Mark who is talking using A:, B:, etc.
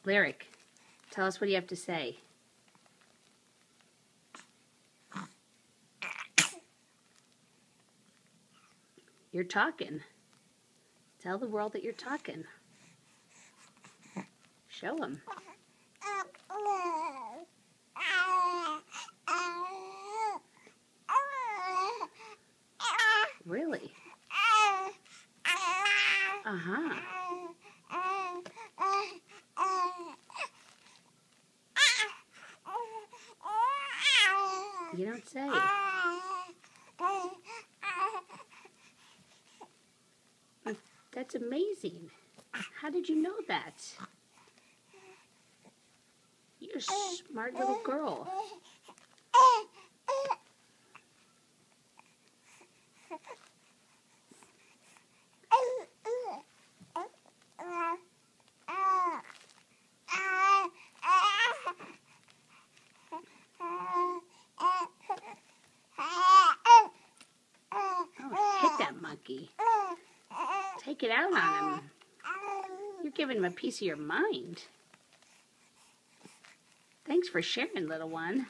A: Lyric, tell us what you have to say. You're talking. Tell the world that you're talking. Show them. Really? Uh-huh. You don't say. That's amazing. How did you know that? You're a smart little girl. Oh, hit that monkey. Take it out on him. You're giving him a piece of your mind. Thanks for sharing, little one.